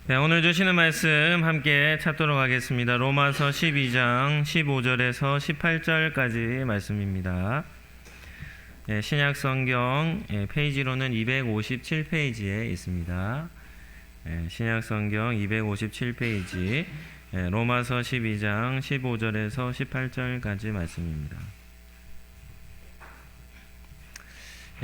네, 오늘 주시는 말씀 함께 찾도록 하겠습니다. 로마서 12장 15절에서 18절까지 말씀입니다. 네, 신약성경 페이지로는 257페이지에 있습니다. 신약성경 257페이지 로마서 12장 15절에서 18절까지 말씀입니다.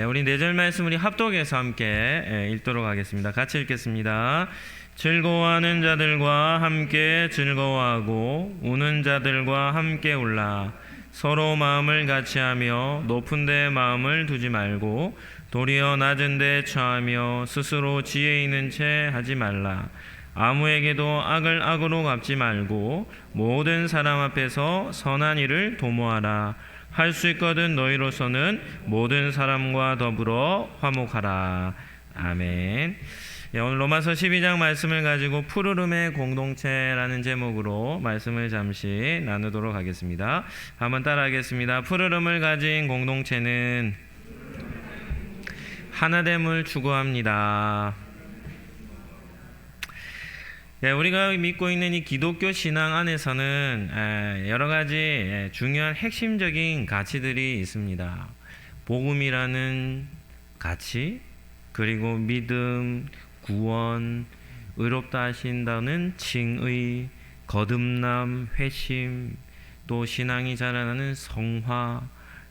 우리 4절 말씀 우리 합독해서 함께 읽도록 하겠습니다. 같이 읽겠습니다. 즐거워하는 자들과 함께 즐거워하고 우는 자들과 함께 울라. 서로 마음을 같이하며 높은 데 마음을 두지 말고 도리어 낮은 데 처하며 스스로 지혜 있는 채 하지 말라. 아무에게도 악을 악으로 갚지 말고 모든 사람 앞에서 선한 일을 도모하라. 할 수 있거든 너희로서는 모든 사람과 더불어 화목하라. 아멘. 오늘 로마서 12장 말씀을 가지고 푸르름의 공동체라는 제목으로 말씀을 잠시 나누도록 하겠습니다. 한번 따라하겠습니다. 푸르름을 가진 공동체는 하나됨을 추구합니다. 우리가 믿고 있는 이 기독교 신앙 안에서는 여러 가지 중요한 핵심적인 가치들이 있습니다. 복음이라는 가치, 그리고 믿음, 구원, 의롭다 하신다는 칭의, 거듭남, 회심, 또 신앙이 자라나는 성화,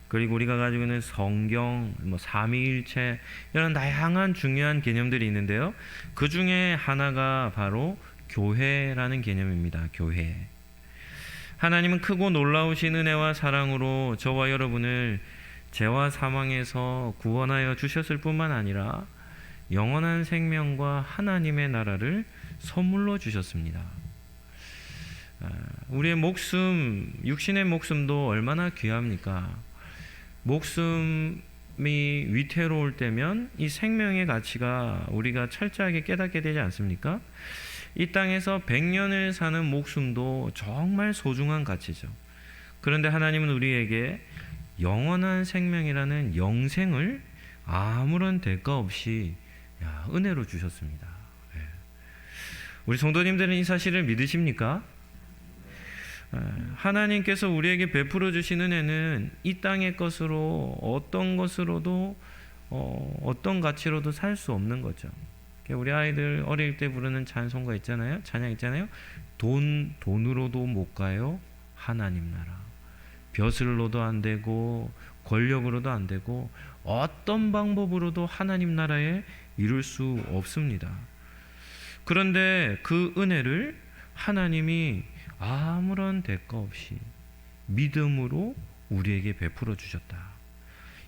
그리고 우리가 가지고 있는 성경, 삼위일체, 이런 다양한 중요한 개념들이 있는데요. 그 중에 하나가 바로 교회라는 개념입니다. 교회. 하나님은 크고 놀라우신 은혜와 사랑으로 저와 여러분을 죄와 사망에서 구원하여 주셨을 뿐만 아니라 영원한 생명과 하나님의 나라를 선물로 주셨습니다. 우리의 목숨, 육신의 목숨도 얼마나 귀합니까? 목숨이 위태로울 때면 이 생명의 가치가 우리가 철저하게 깨닫게 되지 않습니까? 이 땅에서 100년을 사는 목숨도 정말 소중한 가치죠. 그런데 하나님은 우리에게 영원한 생명이라는 영생을 아무런 대가 없이 은혜로 주셨습니다. 우리 성도님들은 이 사실을 믿으십니까? 하나님께서 우리에게 베풀어 주신 은혜는 이 땅의 것으로 어떤 것으로도 어떤 가치로도 살 수 없는 거죠. 우리 아이들 어릴 때 부르는 찬송가 있잖아요. 찬양 있잖아요. 돈으로도 못 가요. 하나님 나라. 벼슬로도 안 되고 권력으로도 안 되고 어떤 방법으로도 하나님 나라에 이룰 수 없습니다. 그런데 그 은혜를 하나님이 아무런 대가 없이 믿음으로 우리에게 베풀어 주셨다.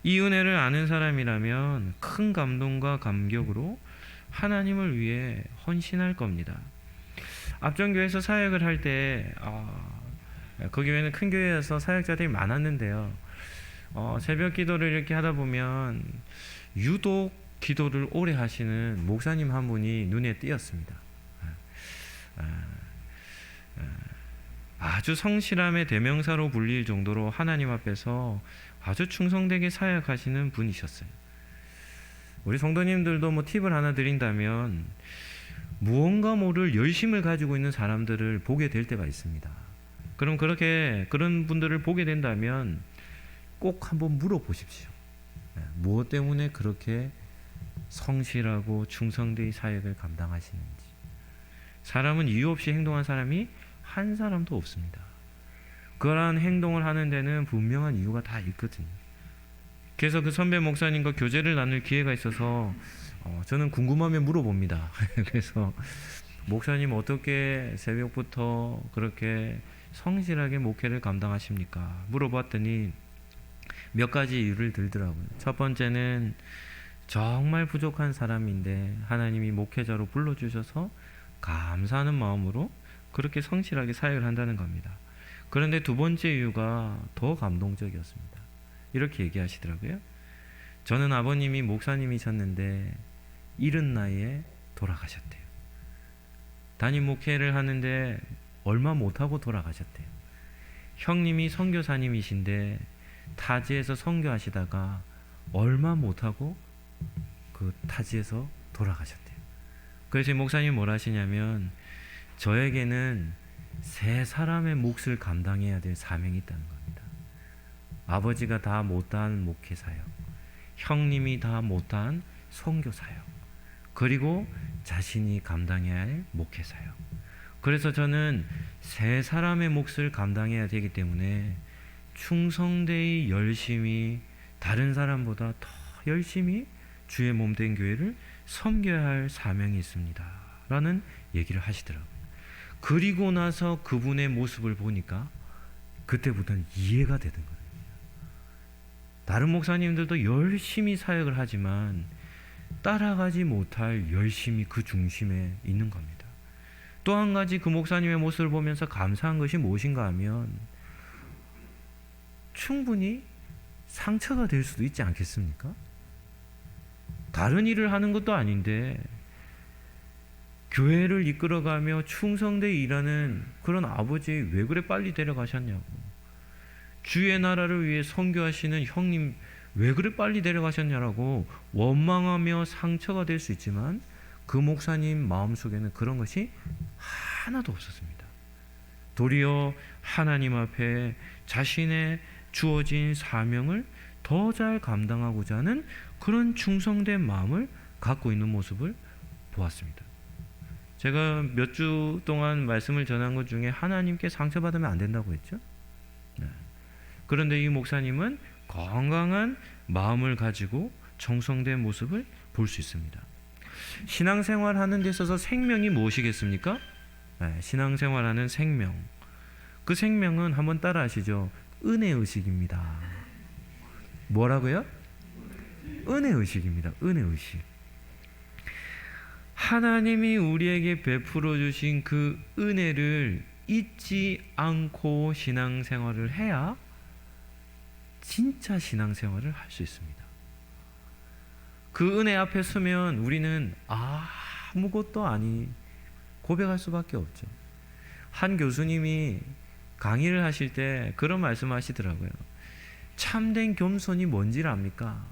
이 은혜를 아는 사람이라면 큰 감동과 감격으로 하나님을 위해 헌신할 겁니다. 앞전교회에서 사역을 할 때 그 교회는 큰 교회여서 사역자들이 많았는데요. 새벽 기도를 이렇게 하다 보면 유독 기도를 오래 하시는 목사님 한 분이 눈에 띄었습니다. 아주 성실함의 대명사로 불릴 정도로 하나님 앞에서 아주 충성되게 사역하시는 분이셨어요. 우리 성도님들도 팁을 하나 드린다면 무언가 모를 열심을 가지고 있는 사람들을 보게 될 때가 있습니다. 그럼 그런 분들을 보게 된다면 꼭 한번 물어보십시오. 무엇 때문에 그렇게 성실하고 충성되이 사역을 감당하시는지. 사람은 이유 없이 행동한 사람이 한 사람도 없습니다. 그러한 행동을 하는 데는 분명한 이유가 다 있거든요. 그래서 그 선배 목사님과 교제를 나눌 기회가 있어서 저는 궁금하면 물어봅니다. 그래서 목사님 어떻게 새벽부터 그렇게 성실하게 목회를 감당하십니까? 물어봤더니 몇 가지 이유를 들더라고요. 첫 번째는 정말 부족한 사람인데 하나님이 목회자로 불러주셔서 감사하는 마음으로 그렇게 성실하게 사역을 한다는 겁니다. 그런데 두 번째 이유가 더 감동적이었습니다. 이렇게 얘기하시더라고요. 저는 아버님이 목사님이셨는데 이른 나이에 돌아가셨대요. 담임 목회를 하는데 얼마 못하고 돌아가셨대요. 형님이 선교사님이신데 타지에서 선교하시다가 얼마 못하고 그 타지에서 돌아가셨대요. 그래서 목사님이 뭐라 하시냐면, 저에게는 세 사람의 몫을 감당해야 될 사명이 있다는 겁니다. 아버지가 다 못한 목회 사역, 형님이 다 못한 선교 사역, 그리고 자신이 감당해야 할 목회 사역. 그래서 저는 세 사람의 몫을 감당해야 되기 때문에 충성되이 열심히 다른 사람보다 더 열심히 주의 몸된 교회를 섬겨야 할 사명이 있습니다 라는 얘기를 하시더라고요. 그리고 나서 그분의 모습을 보니까 그때부터는 이해가 되는 거예요. 다른 목사님들도 열심히 사역을 하지만 따라가지 못할 열심이 그 중심에 있는 겁니다. 또 한 가지 그 목사님의 모습을 보면서 감사한 것이 무엇인가 하면, 충분히 상처가 될 수도 있지 않겠습니까? 다른 일을 하는 것도 아닌데 교회를 이끌어가며 충성되이 일하는 그런 아버지 왜 그래 빨리 데려가셨냐고, 주의 나라를 위해 선교하시는 형님 왜 그래 빨리 데려가셨냐라고 원망하며 상처가 될 수 있지만, 그 목사님 마음속에는 그런 것이 하나도 없었습니다. 도리어 하나님 앞에 자신의 주어진 사명을 더 잘 감당하고자 하는 그런 충성된 마음을 갖고 있는 모습을 보았습니다. 제가 몇 주 동안 말씀을 전한 것 중에 하나님께 상처받으면 안 된다고 했죠. 네. 그런데 이 목사님은 건강한 마음을 가지고 정성된 모습을 볼 수 있습니다. 신앙생활 하는 데 있어서 생명이 무엇이겠습니까? 네, 신앙생활하는 생명. 그 생명은 한번 따라 하시죠. 은혜의식입니다. 뭐라고요? 은혜의식입니다. 은혜의식. 하나님이 우리에게 베풀어 주신 그 은혜를 잊지 않고 신앙생활을 해야 진짜 신앙생활을 할 수 있습니다. 그 은혜 앞에 서면 우리는 아무것도 아니 고백할 수밖에 없죠. 한 교수님이 강의를 하실 때 그런 말씀하시더라고요. 참된 겸손이 뭔지를 압니까?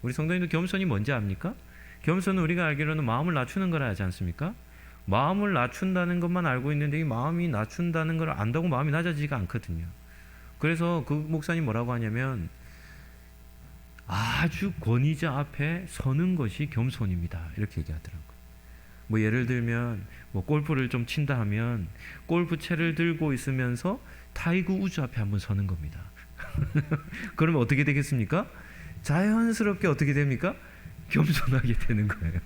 우리 성도님도 겸손이 뭔지 압니까? 겸손은 우리가 알기로는 마음을 낮추는 거라 하지 않습니까? 마음을 낮춘다는 것만 알고 있는데 이 마음이 낮춘다는 걸 안다고 마음이 낮아지지가 않거든요. 그래서 그 목사님 뭐라고 하냐면, 아주 권위자 앞에 서는 것이 겸손입니다 이렇게 얘기하더라고요. 뭐 예를 들면 뭐 골프를 좀 친다 하면 골프채를 들고 있으면서 타이거 우즈 앞에 한번 서는 겁니다. 그러면 어떻게 되겠습니까? 자연스럽게 어떻게 됩니까? 겸손하게 되는 거예요.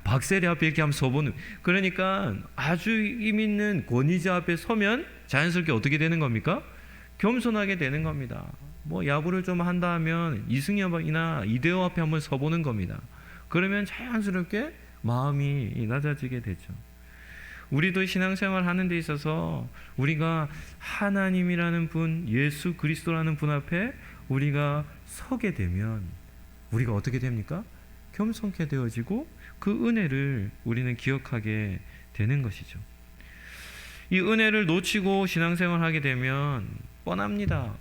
박세리 앞에 이렇게 한번 서보는, 그러니까 아주 힘 있는 권위자 앞에 서면 자연스럽게 어떻게 되는 겁니까? 겸손하게 되는 겁니다. 뭐 야구를 좀 한다 하면 이승엽이나 이대호 앞에 한번 서보는 겁니다. 그러면 자연스럽게 마음이 낮아지게 되죠. 우리도 신앙생활 하는 데 있어서 우리가 하나님이라는 분, 예수 그리스도라는 분 앞에 우리가 서게 되면 우리가 어떻게 됩니까? 겸손케 되어지고 그 은혜를 우리는 기억하게 되는 것이죠. 이 은혜를 놓치고 신앙생활 하게 되면 뻔합니다.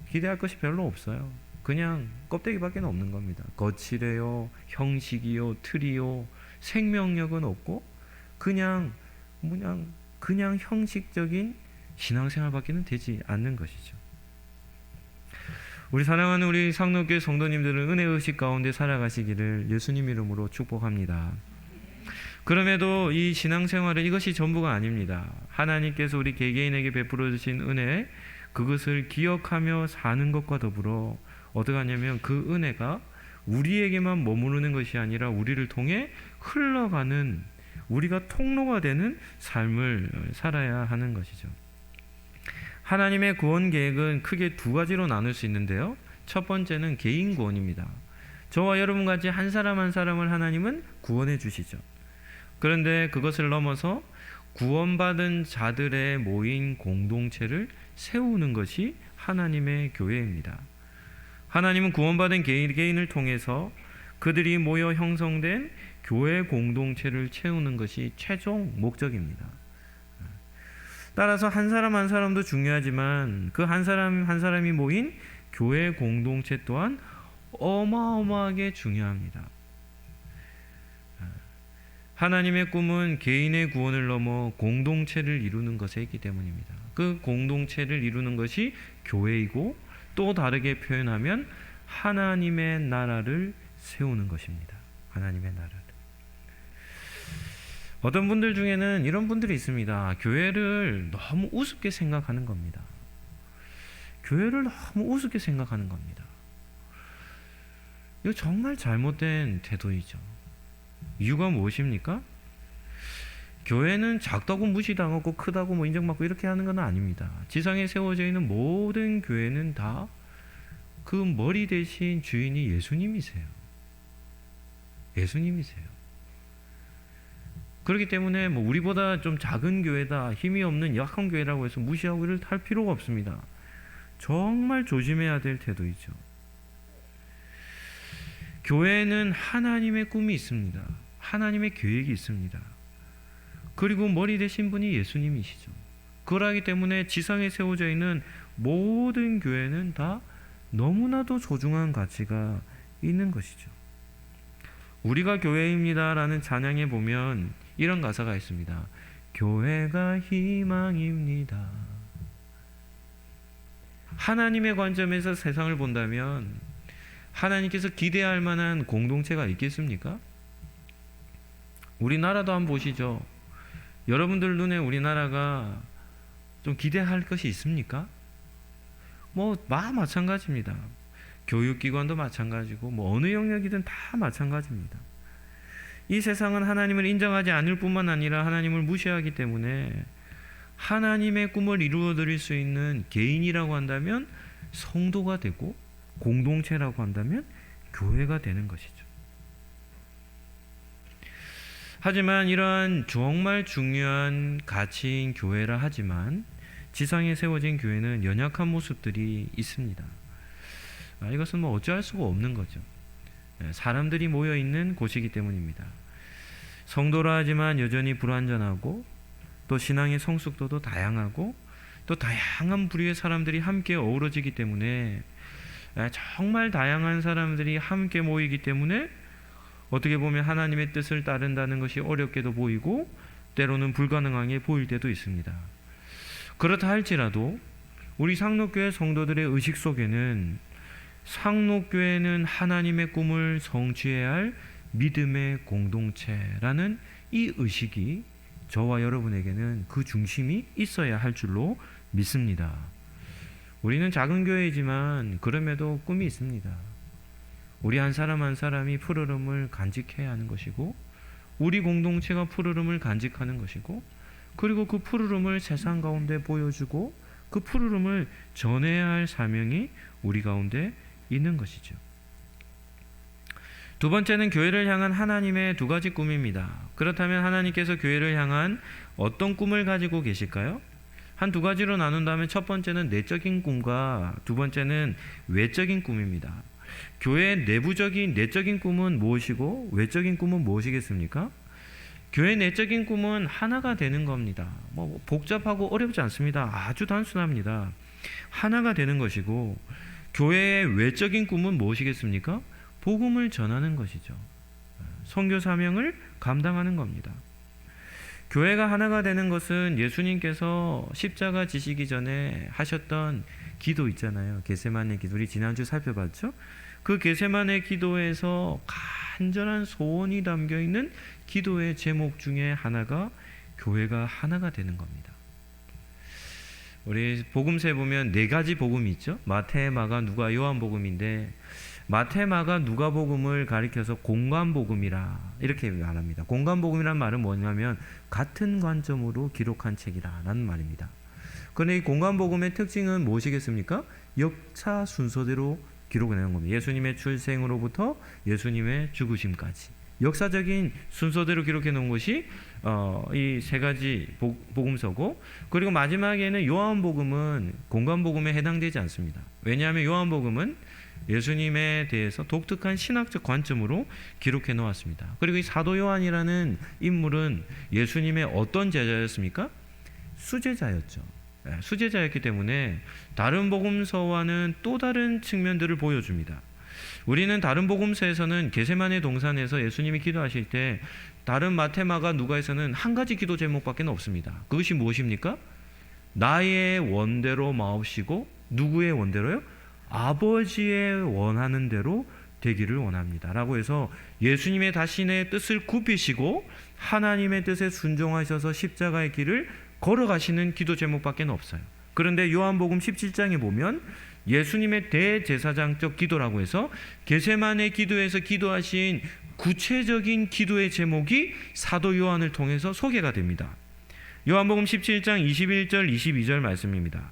기대할 것이 별로 없어요. 그냥 껍데기밖에 없는 겁니다. 거칠해요, 형식이요, 틀이요, 생명력은 없고 그냥 형식적인 신앙생활밖에는 되지 않는 것이죠. 우리 사랑하는 우리 상록교회 성도님들은 은혜의식 가운데 살아가시기를 예수님 이름으로 축복합니다. 그럼에도 이 신앙생활은 이것이 전부가 아닙니다. 하나님께서 우리 개개인에게 베풀어 주신 은혜, 그것을 기억하며 사는 것과 더불어 어떻게 하냐면 그 은혜가 우리에게만 머무르는 것이 아니라 우리를 통해 흘러가는, 우리가 통로가 되는 삶을 살아야 하는 것이죠. 하나님의 구원 계획은 크게 두 가지로 나눌 수 있는데요. 첫 번째는 개인 구원입니다. 저와 여러분같이 한 사람 한 사람을 하나님은 구원해 주시죠. 그런데 그것을 넘어서 구원받은 자들의 모인 공동체를 세우는 것이 하나님의 교회입니다. 하나님은 구원받은 개인을 통해서 그들이 모여 형성된 교회 공동체를 채우는 것이 최종 목적입니다. 따라서 한 사람 한 사람도 중요하지만 그 한 사람 한 사람이 모인 교회 공동체 또한 어마어마하게 중요합니다. 하나님의 꿈은 개인의 구원을 넘어 공동체를 이루는 것에 있기 때문입니다. 그 공동체를 이루는 것이 교회이고, 또 다르게 표현하면 하나님의 나라를 세우는 것입니다. 하나님의 나라를. 어떤 분들 중에는 이런 분들이 있습니다. 교회를 너무 우습게 생각하는 겁니다. 교회를 너무 우습게 생각하는 겁니다. 이거 정말 잘못된 태도이죠. 이유가 무엇입니까? 교회는 작다고 무시당하고 크다고 뭐 인정받고 이렇게 하는 건 아닙니다. 지상에 세워져 있는 모든 교회는 다 그 머리 대신 주인이 예수님이세요. 예수님이세요. 그렇기 때문에 뭐 우리보다 좀 작은 교회다, 힘이 없는 약한 교회라고 해서 무시하고 이럴 할 필요가 없습니다. 정말 조심해야 될 태도이죠. 교회는 하나님의 꿈이 있습니다. 하나님의 계획이 있습니다. 그리고 머리 되신 분이 예수님이시죠. 그러기 때문에 지상에 세워져 있는 모든 교회는 다 너무나도 소중한 가치가 있는 것이죠. 우리가 교회입니다 라는 찬양에 보면 이런 가사가 있습니다. 교회가 희망입니다. 하나님의 관점에서 세상을 본다면 하나님께서 기대할 만한 공동체가 있겠습니까? 우리나라도 한번 보시죠. 여러분들 눈에 우리나라가 좀 기대할 것이 있습니까? 마찬가지입니다. 교육기관도 마찬가지고 어느 영역이든 다 마찬가지입니다. 이 세상은 하나님을 인정하지 않을 뿐만 아니라 하나님을 무시하기 때문에 하나님의 꿈을 이루어 드릴 수 있는 개인이라고 한다면 성도가 되고, 공동체라고 한다면 교회가 되는 것이죠. 하지만 이러한 정말 중요한 가치인 교회라 하지만 지상에 세워진 교회는 연약한 모습들이 있습니다. 이것은 어찌할 수가 없는 거죠. 사람들이 모여있는 곳이기 때문입니다. 성도라 하지만 여전히 불완전하고, 또 신앙의 성숙도도 다양하고, 또 다양한 부류의 사람들이 함께 어우러지기 때문에, 정말 다양한 사람들이 함께 모이기 때문에 어떻게 보면 하나님의 뜻을 따른다는 것이 어렵게도 보이고, 때로는 불가능하게 보일 때도 있습니다. 그렇다 할지라도 우리 상록교회 성도들의 의식 속에는 상록교회는 하나님의 꿈을 성취해야 할 믿음의 공동체라는 이 의식이 저와 여러분에게는 그 중심이 있어야 할 줄로 믿습니다. 우리는 작은 교회이지만 그럼에도 꿈이 있습니다. 우리 한 사람 한 사람이 푸르름을 간직해야 하는 것이고, 우리 공동체가 푸르름을 간직하는 것이고, 그리고 그 푸르름을 세상 가운데 보여주고 그 푸르름을 전해야 할 사명이 우리 가운데 있는 것이죠. 두 번째는 교회를 향한 하나님의 두 가지 꿈입니다. 그렇다면 하나님께서 교회를 향한 어떤 꿈을 가지고 계실까요? 한 두 가지로 나눈다면 첫 번째는 내적인 꿈과 두 번째는 외적인 꿈입니다. 교회의 내적인 꿈은 무엇이고 외적인 꿈은 무엇이겠습니까? 교회의 내적인 꿈은 하나가 되는 겁니다. 복잡하고 어렵지 않습니다. 아주 단순합니다. 하나가 되는 것이고, 교회의 외적인 꿈은 무엇이겠습니까? 복음을 전하는 것이죠. 선교 사명을 감당하는 겁니다. 교회가 하나가 되는 것은 예수님께서 십자가 지시기 전에 하셨던 기도 있잖아요. 겟세마네 기도. 우리 지난주 살펴봤죠? 그 겟세마네 기도에서 간절한 소원이 담겨있는 기도의 제목 중에 하나가 교회가 하나가 되는 겁니다. 우리 복음서에 보면 네 가지 복음이 있죠. 마태, 마가, 누가, 요한복음인데 마태, 마가, 누가복음을 가리켜서 공관복음이라 이렇게 말합니다. 공관복음이란 말은 뭐냐면 같은 관점으로 기록한 책이라는 말입니다. 그런데 이 공관복음의 특징은 무엇이겠습니까? 역사 순서대로 기록을 해놓은 겁니다. 예수님의 출생으로부터 예수님의 죽으심까지 역사적인 순서대로 기록해 놓은 것이 이 세 가지 복음서고, 그리고 마지막에는 요한복음은 공관복음에 해당되지 않습니다. 왜냐하면 요한복음은 예수님에 대해서 독특한 신학적 관점으로 기록해 놓았습니다. 그리고 이 사도 요한이라는 인물은 예수님의 어떤 제자였습니까? 수제자였죠. 수제자였기 때문에 다른 복음서와는 또 다른 측면들을 보여줍니다. 우리는 다른 복음서에서는 겟세마네 동산에서 예수님이 기도하실 때 다른 마테마가 누가에서는 한 가지 기도 제목밖에 없습니다. 그것이 무엇입니까? 나의 원대로 마옵시고 누구의 원대로요? 아버지의 원하는 대로 되기를 원합니다 라고 해서 예수님의 자신의 뜻을 굽히시고 하나님의 뜻에 순종하셔서 십자가의 길을 걸어가시는 기도 제목밖에 없어요. 그런데 요한복음 17장에 보면 예수님의 대제사장적 기도라고 해서 겟세마네 기도에서 기도하신 구체적인 기도의 제목이 사도 요한을 통해서 소개가 됩니다. 요한복음 17장 21절 22절 말씀입니다.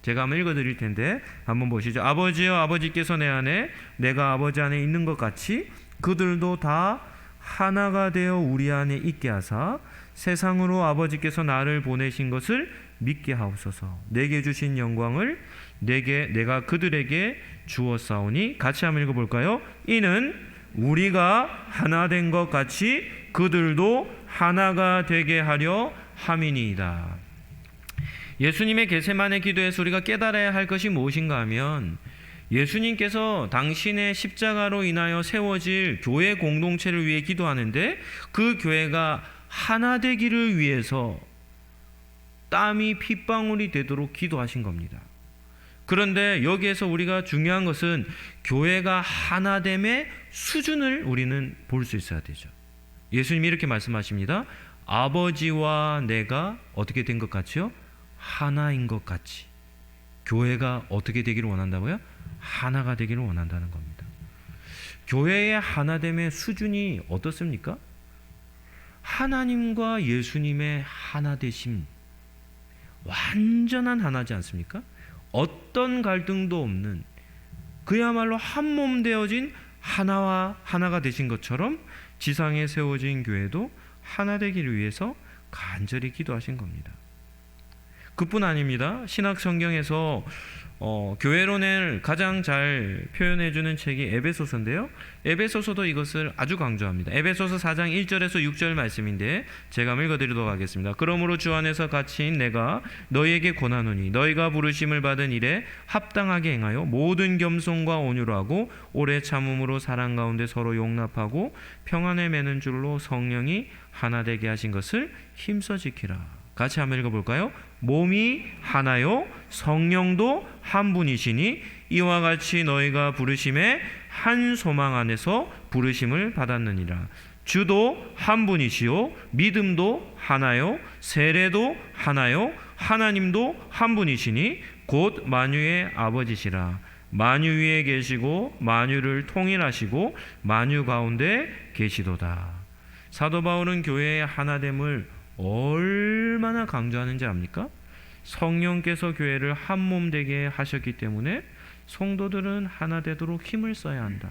제가 한번 읽어드릴 텐데 한번 보시죠. 아버지여, 아버지께서 내 안에 내가 아버지 안에 있는 것 같이 그들도 다 하나가 되어 우리 안에 있게 하사 세상으로 아버지께서 나를 보내신 것을 믿게 하옵소서. 내게 주신 영광을 내가 그들에게 주었사오니, 같이 한번 읽어볼까요? 이는 우리가 하나 된 것 같이 그들도 하나가 되게 하려 함이니이다. 예수님의 겟세마네 기도에서 우리가 깨달아야 할 것이 무엇인가 하면 예수님께서 당신의 십자가로 인하여 세워질 교회 공동체를 위해 기도하는데 그 교회가 하나 되기를 위해서 땀이 핏방울이 되도록 기도하신 겁니다. 그런데 여기에서 우리가 중요한 것은 교회가 하나됨의 수준을 우리는 볼 수 있어야 되죠. 예수님이 이렇게 말씀하십니다. 아버지와 내가 어떻게 된 것 같이요? 하나인 것 같이. 교회가 어떻게 되기를 원한다고요? 하나가 되기를 원한다는 겁니다. 교회의 하나됨의 수준이 어떻습니까? 하나님과 예수님의 하나되심, 완전한 하나지 않습니까? 어떤 갈등도 없는, 그야말로 한 몸 되어진 하나와 하나가 되신 것처럼 지상에 세워진 교회도 하나 되기를 위해서 간절히 기도하신 겁니다. 그뿐 아닙니다. 신학 성경에서 교회론을 가장 잘 표현해주는 책이 에베소서인데요. 에베소서도 이것을 아주 강조합니다. 에베소서 4장 1절에서 6절 말씀인데 제가 한번 읽어드리도록 하겠습니다. 그러므로 주 안에서 갇힌 내가 너희에게 권하노니 너희가 부르심을 받은 일에 합당하게 행하여 모든 겸손과 온유로 하고 오래 참음으로 사랑 가운데 서로 용납하고 평안에 매는 줄로 성령이 하나 되게 하신 것을 힘써 지키라. 같이 한번 읽어볼까요? 몸이 하나요 성령도 한 분이시니 이와 같이 너희가 부르심에 한 소망 안에서 부르심을 받았느니라. 주도 한 분이시요 믿음도 하나요 세례도 하나요 하나님도 한 분이시니 곧 만유의 아버지시라. 만유 위에 계시고 만유를 통일하시고 만유 가운데 계시도다. 사도 바울은 교회의 하나됨을 얼마나 강조하는지 압니까? 성령께서 교회를 한 몸 되게 하셨기 때문에 성도들은 하나 되도록 힘을 써야 한다.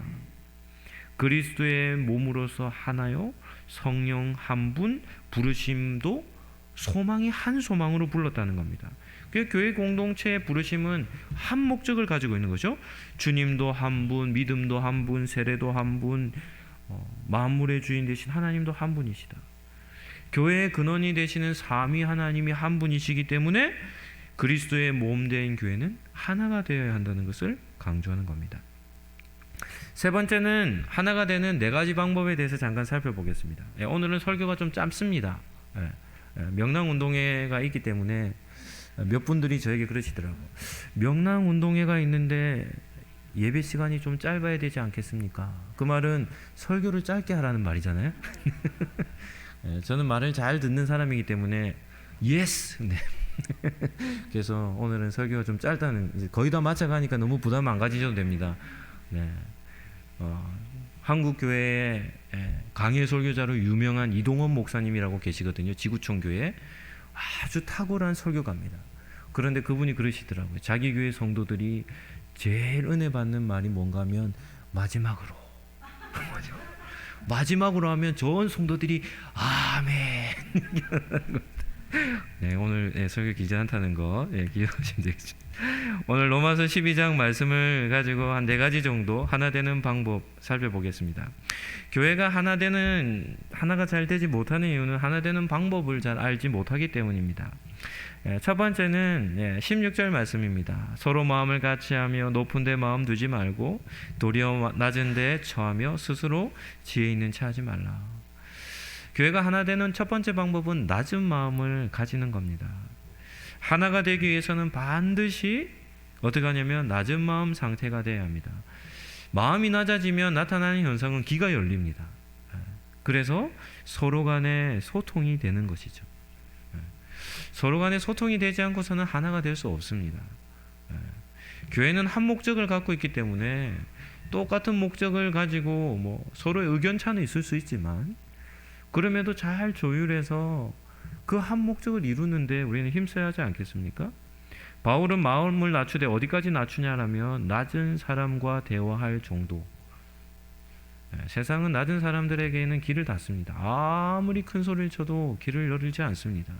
그리스도의 몸으로서 하나요 성령 한 분, 부르심도 소망이 한 소망으로 불렀다는 겁니다. 그 교회 공동체의 부르심은 한 목적을 가지고 있는 거죠. 주님도 한 분, 믿음도 한 분, 세례도 한 분, 만물의 주인 되신 하나님도 한 분이시다. 교회의 근원이 되시는 삼위 하나님이 한 분이시기 때문에 그리스도의 몸된 교회는 하나가 되어야 한다는 것을 강조하는 겁니다. 세 번째는 하나가 되는 네 가지 방법에 대해서 잠깐 살펴보겠습니다. 오늘은 설교가 좀 짧습니다. 명랑운동회가 있기 때문에 몇 분들이 저에게 그러시더라고요. 명랑운동회가 있는데 예배 시간이 좀 짧아야 되지 않겠습니까? 그 말은 설교를 짧게 하라는 말이잖아요. 저는 말을 잘 듣는 사람이기 때문에 예스. 네. 그래서 오늘은 설교가 좀 짧다는, 이제 거의 다 맞춰가니까 너무 부담 안 가지셔도 됩니다. 네. 한국 교회에 강해 설교자로 유명한 이동원 목사님이라고 계시거든요. 지구촌 교회 아주 탁월한 설교가입니다. 그런데 그분이 그러시더라고요. 자기 교회 성도들이 제일 은혜 받는 말이 뭔가 하면 마지막으로 하면 전 성도들이 아멘. 네, 오늘 설교 기자한다는 거 기억하시면 되겠습니다. 오늘 로마서 12장 말씀을 가지고 한 네 가지 정도 하나 되는 방법 살펴보겠습니다. 교회가 하나가 잘 되지 못하는 이유는 하나 되는 방법을 잘 알지 못하기 때문입니다. 첫 번째는 16절 말씀입니다. 서로 마음을 같이하며 높은 데 마음 두지 말고 도리어 낮은 데 처하며 스스로 지혜 있는 체 하지 말라. 교회가 하나 되는 첫 번째 방법은 낮은 마음을 가지는 겁니다. 하나가 되기 위해서는 반드시 어떻게 하냐면 낮은 마음 상태가 돼야 합니다. 마음이 낮아지면 나타나는 현상은 기가 열립니다. 그래서 서로 간에 소통이 되는 것이죠. 서로 간에 소통이 되지 않고서는 하나가 될 수 없습니다. 교회는 한 목적을 갖고 있기 때문에 똑같은 목적을 가지고 뭐 서로의 의견차는 있을 수 있지만 그럼에도 잘 조율해서 그 한 목적을 이루는데 우리는 힘써야 하지 않겠습니까? 바울은 마음을 낮추되 어디까지 낮추냐라면 낮은 사람과 대화할 정도. 세상은 낮은 사람들에게는 길을 닫습니다. 아무리 큰 소리를 쳐도 길을 열지 않습니다.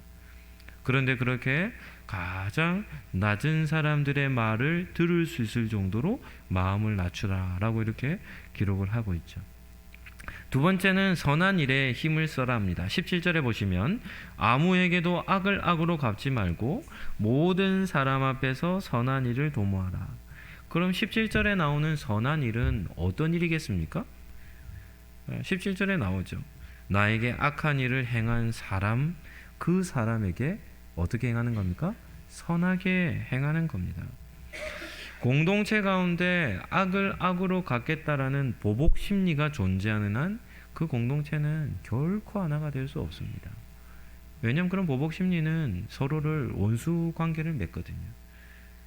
그런데 그렇게 가장 낮은 사람들의 말을 들을 수 있을 정도로 마음을 낮추라라고 이렇게 기록을 하고 있죠. 두 번째는 선한 일에 힘을 써라 합니다. 17절에 보시면 아무에게도 악을 악으로 갚지 말고 모든 사람 앞에서 선한 일을 도모하라. 그럼 17절에 나오는 선한 일은 어떤 일이겠습니까? 17절에 나오죠. 나에게 악한 일을 행한 사람, 그 사람에게 어떻게 행하는 겁니까? 선하게 행하는 겁니다. 공동체 가운데 악을 악으로 갚겠다라는 보복 심리가 존재하는 한 그 공동체는 결코 하나가 될 수 없습니다. 왜냐하면 그런 보복 심리는 서로를 원수 관계를 맺거든요.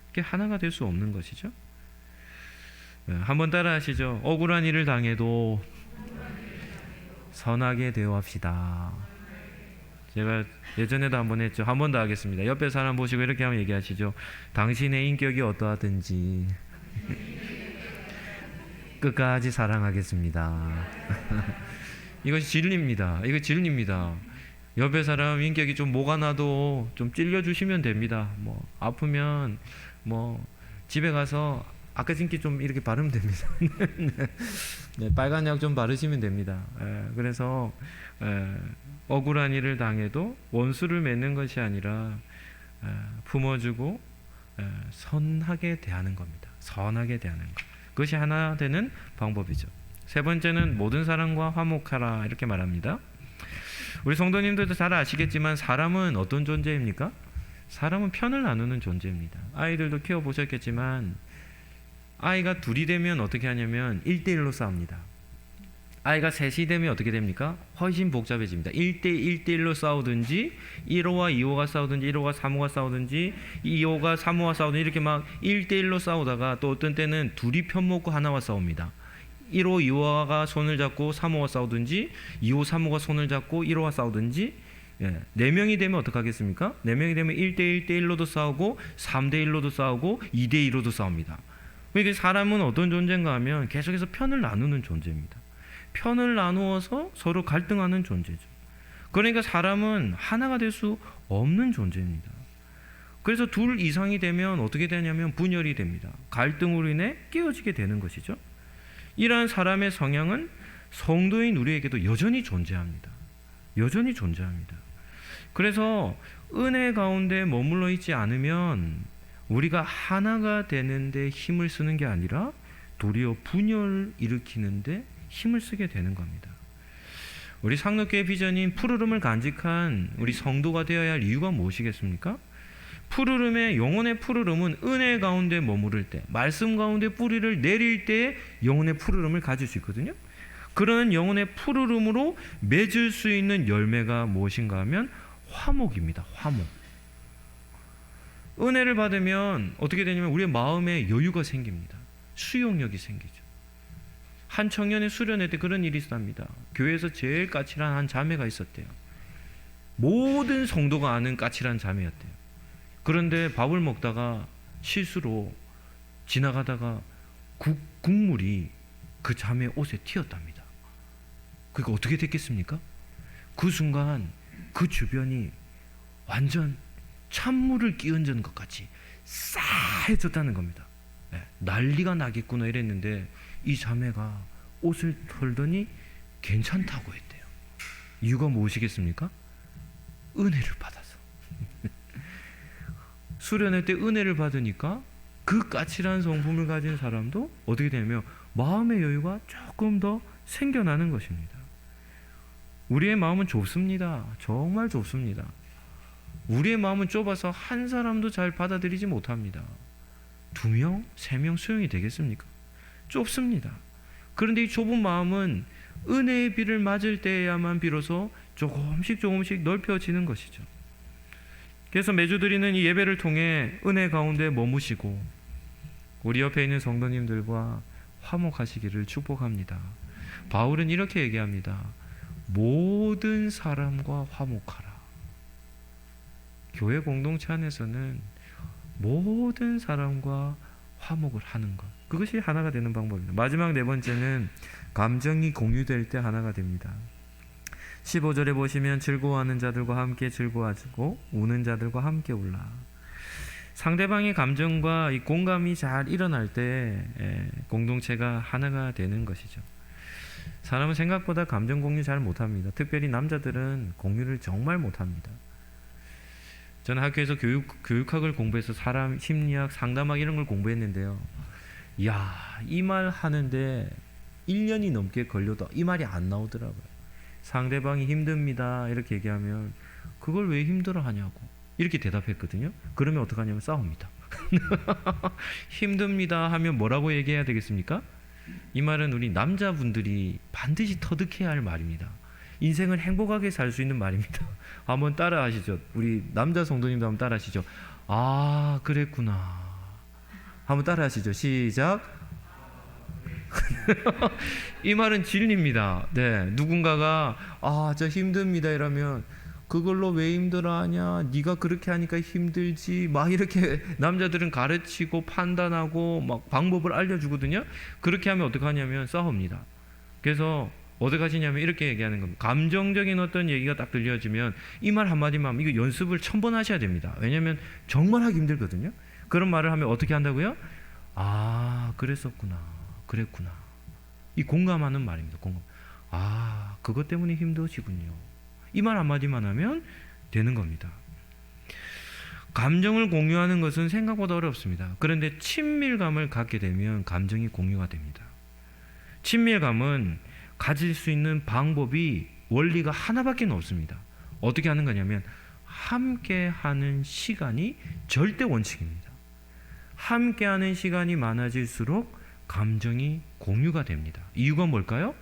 그게 하나가 될 수 없는 것이죠. 한번 따라 하시죠. 억울한 일을 당해도 선하게 대화합시다. 제가 예전에도 한번 했죠. 한 번 더 하겠습니다. 옆에 사람 보시고 이렇게 한번 얘기하시죠. 당신의 인격이 어떠하든지 끝까지 사랑하겠습니다. 이것이 진리입니다. 이거 진리입니다. 옆에 사람 인격이 좀 뭐가 나도 좀 찔려주시면 됩니다. 뭐 아프면 뭐 집에 가서 아까진기 좀 이렇게 바르면 됩니다. 네, 빨간 약 좀 바르시면 됩니다. 그래서 억울한 일을 당해도 원수를 맺는 것이 아니라 품어주고 선하게 대하는 겁니다. 선하게 대하는 것. 그것이 하나 되는 방법이죠. 세 번째는 모든 사람과 화목하라 이렇게 말합니다. 우리 성도님들도 잘 아시겠지만 사람은 어떤 존재입니까? 사람은 편을 나누는 존재입니다. 아이들도 키워보셨겠지만 아이가 둘이 되면 어떻게 하냐면 1대1로 싸웁니다. 아이가 셋이 되면 어떻게 됩니까? 훨씬 복잡해집니다. 1대1로 싸우든지 1호와 2호가 싸우든지 1호가 3호가 싸우든지 2호가 3호가 싸우든지 이렇게 막 1대1로 싸우다가 또 어떤 때는 둘이 편먹고 하나와 싸웁니다. 1호, 2호가 손을 잡고 3호가 싸우든지 2호, 3호가 손을 잡고 1호가 싸우든지 4명이 되면 어떡하겠습니까? 4명이 되면 1대1로도 싸우고 3대1로도 싸우고 2대2로도 싸웁니다. 그러니까 사람은 어떤 존재인가 하면 계속해서 편을 나누는 존재입니다. 편을 나누어서 서로 갈등하는 존재죠. 그러니까 사람은 하나가 될 수 없는 존재입니다. 그래서 둘 이상이 되면 어떻게 되냐면 분열이 됩니다. 갈등으로 인해 깨어지게 되는 것이죠. 이러한 사람의 성향은 성도인 우리에게도 여전히 존재합니다. 여전히 존재합니다. 그래서 은혜 가운데 머물러 있지 않으면 우리가 하나가 되는데 힘을 쓰는 게 아니라 도리어 분열을 일으키는데 힘을 쓰게 되는 겁니다. 우리 상록교회 비전인 푸르름을 간직한 우리 성도가 되어야 할 이유가 무엇이겠습니까? 푸르름의 영혼의 푸르름은 은혜 가운데 머무를 때, 말씀 가운데 뿌리를 내릴 때 영혼의 푸르름을 가질 수 있거든요. 그런 영혼의 푸르름으로 맺을 수 있는 열매가 무엇인가 하면 화목입니다. 화목. 은혜를 받으면 어떻게 되냐면 우리의 마음에 여유가 생깁니다. 수용력이 생기죠. 한 청년의 수련회 때 그런 일이 있었답니다. 교회에서 제일 까칠한 한 자매가 있었대요. 모든 성도가 아는 까칠한 자매였대요. 그런데 밥을 먹다가 실수로 지나가다가 국물이 그 자매 옷에 튀었답니다. 그러니까 어떻게 됐겠습니까? 그 순간 그 주변이 완전 찬물을 끼얹은 것 같이 싸해졌다는 겁니다. 난리가 나겠구나 이랬는데 이 자매가 옷을 털더니 괜찮다고 했대요. 이유가 무엇이겠습니까? 은혜를 받아서. 수련회 때 은혜를 받으니까 그 까칠한 성품을 가진 사람도 어떻게 되냐면 마음의 여유가 조금 더 생겨나는 것입니다. 우리의 마음은 좁습니다. 정말 좁습니다. 우리의 마음은 좁아서 한 사람도 잘 받아들이지 못합니다. 2명, 3명 소용이 되겠습니까? 좁습니다. 그런데 이 좁은 마음은 은혜의 비를 맞을 때야만 비로소 조금씩 넓혀지는 것이죠. 그래서 매주 드리는 이 예배를 통해 은혜 가운데 머무시고 우리 옆에 있는 성도님들과 화목하시기를 축복합니다. 바울은 이렇게 얘기합니다. 모든 사람과 화목하라. 교회 공동체 안에서는 모든 사람과 화목을 하는 것, 그것이 하나가 되는 방법입니다. 마지막 4번째는 감정이 공유될 때 하나가 됩니다. 15절에 보시면 즐거워하는 자들과 함께 즐거워하고 우는 자들과 함께 울라. 상대방의 감정과 이 공감이 잘 일어날 때 공동체가 하나가 되는 것이죠. 사람은 생각보다 감정 공유 잘 못합니다. 특별히 남자들은 공유를 정말 못합니다. 저는 학교에서 교육학을 공부해서 사람 심리학, 상담학 이런 걸 공부했는데요. 이야, 이 말 하는데 1년이 넘게 걸려도 이 말이 안 나오더라고요. 상대방이 힘듭니다 이렇게 얘기하면 그걸 왜 힘들어 하냐고 이렇게 대답했거든요. 그러면 어떡하냐면 싸웁니다. 힘듭니다 하면 뭐라고 얘기해야 되겠습니까? 이 말은 우리 남자분들이 반드시 터득해야 할 말입니다. 인생을 행복하게 살 수 있는 말입니다. 한번 따라 하시죠. 우리 남자 성도님도 한번 따라 하시죠. 아, 그랬구나. 한번 따라 하시죠. 시작. 이 말은 진리입니다. 네, 누군가가 저 힘듭니다 이러면 그걸로 왜 힘들어하냐, 네가 그렇게 하니까 힘들지, 막 이렇게 남자들은 가르치고 판단하고 막 방법을 알려주거든요. 그렇게 하면 어떡하냐면 싸웁니다. 그래서 어디 가시냐면 이렇게 얘기하는 겁니다. 감정적인 어떤 얘기가 딱 들려지면 이 말 한마디만 하면 이거 연습을 1000번 하셔야 됩니다. 왜냐하면 정말 하기 힘들거든요. 그런 말을 하면 어떻게 한다고요? 아, 그랬었구나, 그랬구나. 이 공감하는 말입니다. 공감. 아, 그것 때문에 힘드시군요. 이 말 한마디만 하면 되는 겁니다. 감정을 공유하는 것은 생각보다 어렵습니다. 그런데 친밀감을 갖게 되면 감정이 공유가 됩니다. 친밀감은 가질 수 있는 방법이 원리가 하나밖에 없습니다. 어떻게 하는 거냐면 함께 하는 시간이 절대 원칙입니다. 함께 하는 시간이 많아질수록 감정이 공유가 됩니다. 이유가 뭘까요?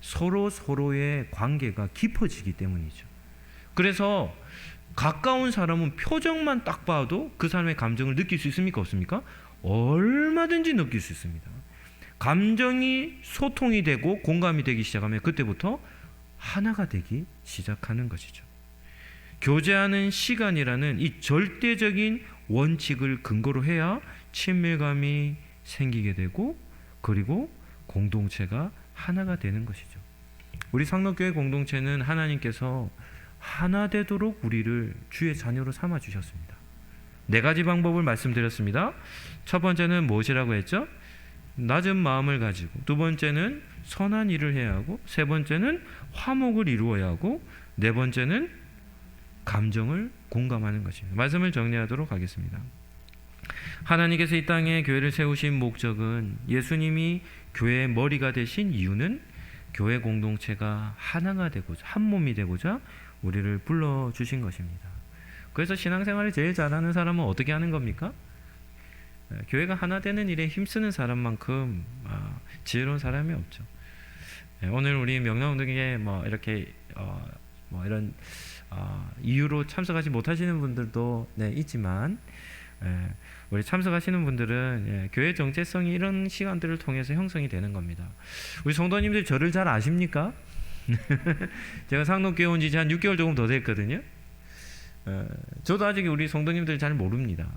서로의 관계가 깊어지기 때문이죠. 그래서 가까운 사람은 표정만 딱 봐도 그 사람의 감정을 느낄 수 있습니까? 없습니까? 얼마든지 느낄 수 있습니다. 감정이 소통이 되고 공감이 되기 시작하면 그때부터 하나가 되기 시작하는 것이죠. 교제하는 시간이라는 이 절대적인 원칙을 근거로 해야 친밀감이 생기게 되고 그리고 공동체가 하나가 되는 것이죠. 우리 상록교회 공동체는 하나님께서 하나 되도록 우리를 주의 자녀로 삼아 주셨습니다. 4가지 방법을 말씀드렸습니다. 첫 번째는 무엇이라고 했죠? 낮은 마음을 가지고, 두 번째는 선한 일을 해야 하고, 세 번째는 화목을 이루어야 하고, 4번째는 감정을 공감하는 것입니다. 말씀을 정리하도록 하겠습니다. 하나님께서 이 땅에 교회를 세우신 목적은 예수님이 교회의 머리가 되신 이유는 교회 공동체가 하나가 되고자, 한 몸이 되고자 우리를 불러주신 것입니다. 그래서 신앙생활을 제일 잘하는 사람은 어떻게 하는 겁니까? 교회가 하나 되는 일에 힘쓰는 사람만큼 지혜로운 사람이 없죠. 오늘 우리 명랑운동에 이렇게 이런 이유로 참석하지 못하시는 분들도 있지만 우리 참석하시는 분들은 교회 정체성이 이런 시간들을 통해서 형성이 되는 겁니다. 우리 성도님들 저를 잘 아십니까? 제가 상록교회 온 지 한 6개월 조금 더 됐거든요. 저도 아직 우리 성도님들 잘 모릅니다.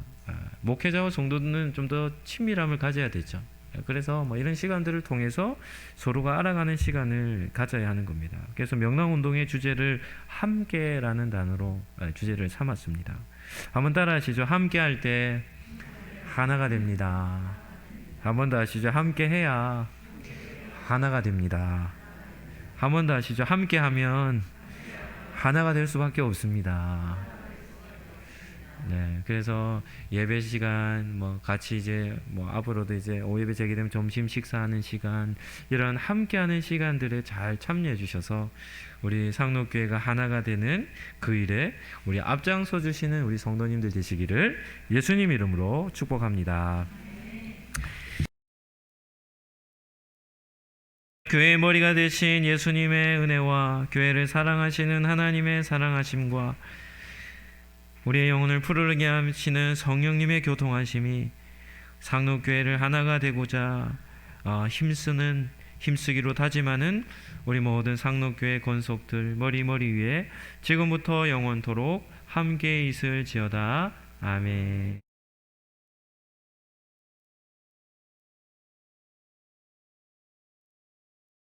목회자와 성도는 좀 더 친밀함을 가져야 되죠. 그래서 이런 시간들을 통해서 서로가 알아가는 시간을 가져야 하는 겁니다. 그래서 명랑운동의 주제를 함께라는 단어로 주제를 삼았습니다. 한번 따라 하시죠. 함께할 때 하나가 됩니다. 한 번 더 하시죠. 함께해야 하나가 됩니다. 한 번 더 하시죠. 함께하면 하나가 될 수밖에 없습니다. 네, 그래서 예배 시간 뭐 같이 이제 뭐 앞으로도 이제 오예배 재개되면 점심 식사하는 시간, 이런 함께하는 시간들에 잘 참여해 주셔서 우리 상록교회가 하나가 되는 그 일에 우리 앞장서 주시는 우리 성도님들 되시기를 예수님 이름으로 축복합니다. 교회의 머리가 되신 예수님의 은혜와 교회를 사랑하시는 하나님의 사랑하심과 우리의 영혼을 푸르르게 하시는 성령님의 교통하심이 상록교회를 하나가 되고자 힘쓰기로 다짐하는 우리 모든 상록교회 권속들 머리 위에 지금부터 영원토록 함께 있을지어다. 아멘.